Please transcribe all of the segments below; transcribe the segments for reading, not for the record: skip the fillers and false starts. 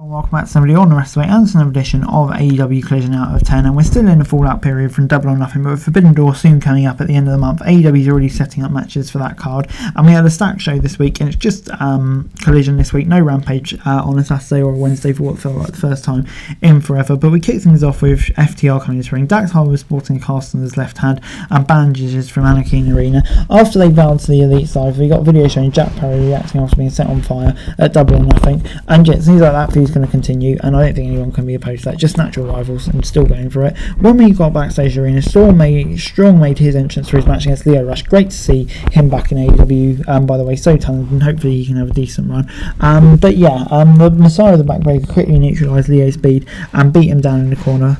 Welcome back to somebody on the rest of it and another edition of AEW Collision Out of 10, and we're still in the fallout period from Double or Nothing, but with Forbidden Door soon coming up at the end of the month. AEW is already setting up matches for that card, and we had a stacked show this week, and it's just Collision this week, no Rampage on a Saturday or a Wednesday for what felt like the first time in forever. But we kick things off with FTR coming to the ring, Dax Harwood sporting a cast on his left hand and bandages from Anakin Arena. After they bowed to the Elite side, we got a video showing Jack Perry reacting after being set on fire at Double or Nothing, and yeah, it seems like that feud's going to continue, and I don't think anyone can be opposed to that. Just natural rivals and still going for it. When we got backstage arena, Strong made his entrance for his match against Lio Rush. Great to see him back in AEW, by the way, so talented, and hopefully he can have a decent run. The Messiah of the Backbreaker quickly neutralised Leo's speed and beat him down in the corner.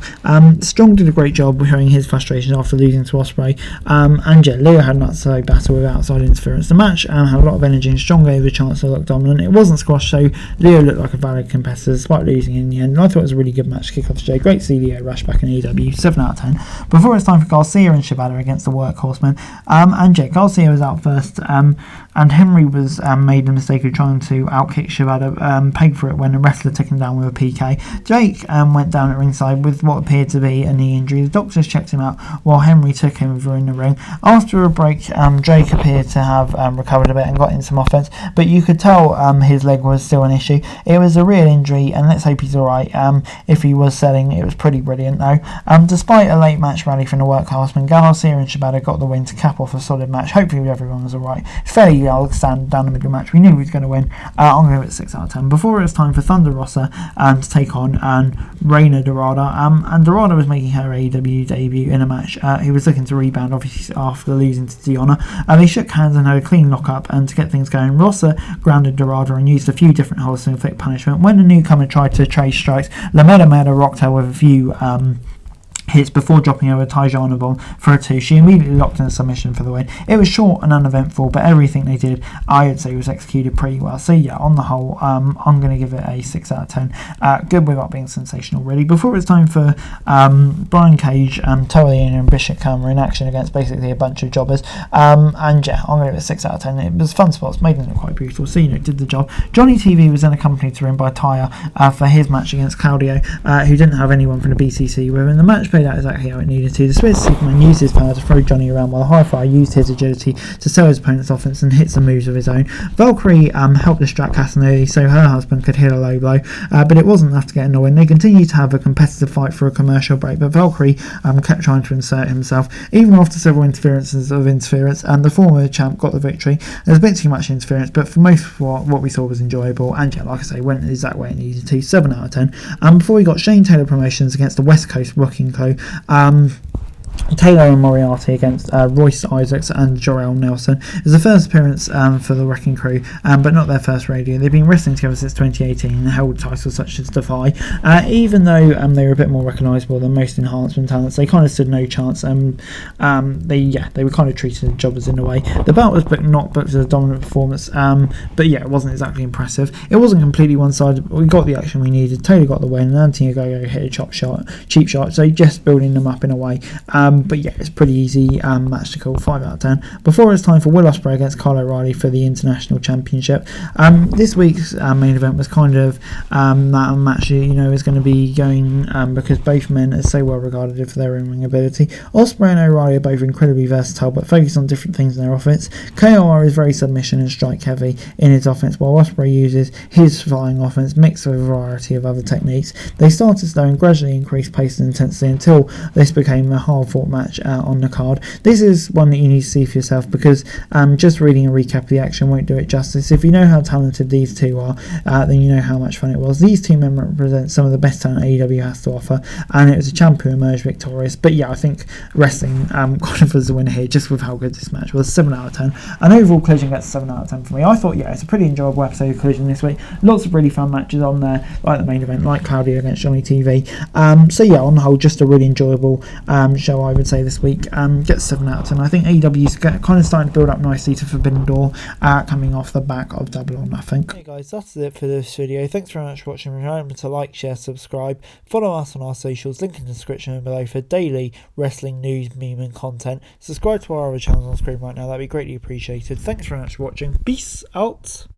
Strong did a great job showing his frustrations after losing to Ospreay, and yeah, Leo had an outside battle with outside interference. The match had a lot of energy, and Strong gave a chance to look dominant. It wasn't squash, so Leo looked like a valid competitor despite losing in the end, and I thought it was a really good match to kick off the show. Great to see Lio Rush back in AEW, 7 out of 10. Before it's time for Garcia and Shibata against the Workhorsemen, and yeah, Garcia was out first, and Henry was made the mistake of trying to outkick Shibata, paid for it when the wrestler took him down with a PK. Jake went down at ringside with what appeared to be a knee injury. The doctors checked him out while Henry took him over in the ring. After a break, Jake appeared to have recovered a bit and got in some offense, but you could tell his leg was still an issue. It was a real injury, and let's hope he's alright. If he was selling, it was pretty brilliant though. Despite a late match rally from the Workhorsemen, Garcia and Shibata got the win to cap off a solid match. Hopefully everyone was alright. Fairly stand down the middle match. We knew he was going to win. I'm going to give it 6 out of 10. Before it was time for Thunder Rosa to take on Reina Dorada, and Dorada was making her AEW debut in a match. He was looking to rebound obviously after losing to Diona. They shook hands and had a clean lock-up, and to get things going, Rosa grounded Dorada and used a few different holds to inflict punishment. When the newcomer tried to trade strikes, La Mera rocked her with a few hits before dropping over Tajana Bomb for a 2. She immediately locked in a submission for the win. It was short and uneventful, but everything they did, I would say, was executed pretty well. So yeah, on the whole, I'm going to give it a 6 out of 10. Good without being sensational, really. Before it's time for Brian Cage, Toriano and Bishop Khan were in action against basically a bunch of jobbers. And yeah, I'm going to give it a 6 out of 10. It was fun spots, made it quite beautiful, so it did the job. Johnny TV was then accompanied to ring by Taya for his match against Claudio, who didn't have anyone from the BCC with him. The match played out exactly how it needed to. The Swiss Superman used his power to throw Johnny around, while the High-Flyer used his agility to sell his opponent's offense and hit some moves of his own. Valkyrie helped distract Casanova so her husband could hit a low blow, but it wasn't enough to get annoying. They continued to have a competitive fight for a commercial break, but Valkyrie kept trying to insert himself, even after several interference, and the former champ got the victory. There was a bit too much interference, but for most of what we saw was enjoyable, and yeah, like I say, went the exact way it needed to, 7 out of 10. Before we got Shane Taylor Promotions against the West Coast Rocking Co. Taylor and Moriarty against Royce Isaacs and Jorel Nelson. It was the first appearance for the Wrecking Crew, but not their first radio. They've been wrestling together since 2018 and held titles such as Defy. Even though they were a bit more recognisable than most enhancement talents, they kind of stood no chance. They were kind of treated as jobbers in a way. The bout was not booked as a dominant performance, but yeah, it wasn't exactly impressive. It wasn't completely one-sided, but we got the action we needed. Taylor got the win, and Anthony Ogogo hit a cheap shot, so just building them up in a way. But yeah, it's pretty easy match to call, 5 out of 10. Before it's time for Will Ospreay against Kyle O'Reilly for the International Championship. This week's main event was kind of that match, is going to be going because both men are so well regarded for their in-ring ability. Ospreay and O'Reilly are both incredibly versatile, but focus on different things in their offense. KOR is very submission and strike heavy in his offense, while Ospreay uses his flying offense mixed with a variety of other techniques. They started slow and gradually increased pace and intensity until this became a hard-fought match on the card. This is one that you need to see for yourself, because just reading a recap of the action won't do it justice. If you know how talented these two are, then you know how much fun it was. These two men represent some of the best talent AEW has to offer, and it was a champ who emerged victorious. But yeah, I think wrestling kind of was the winner here, just with how good this match was. 7 out of 10. And overall, Collision gets 7 out of 10 for me. I thought, yeah, it's a pretty enjoyable episode of Collision this week. Lots of really fun matches on there, like the main event, like Claudio against Johnny TV. So yeah, on the whole, just a really enjoyable show, I would say, this week. Gets 7 out of 10. I think AEW's kind of starting to build up nicely to Forbidden Door, coming off the back of Double or Nothing. Hey guys, that's it for this video. Thanks very much for watching. Remember to like, share, subscribe, follow us on our socials, link in the description below for daily wrestling news, meme and content. Subscribe to our other channels on screen right now, that'd be greatly appreciated. Thanks very much for watching. Peace out.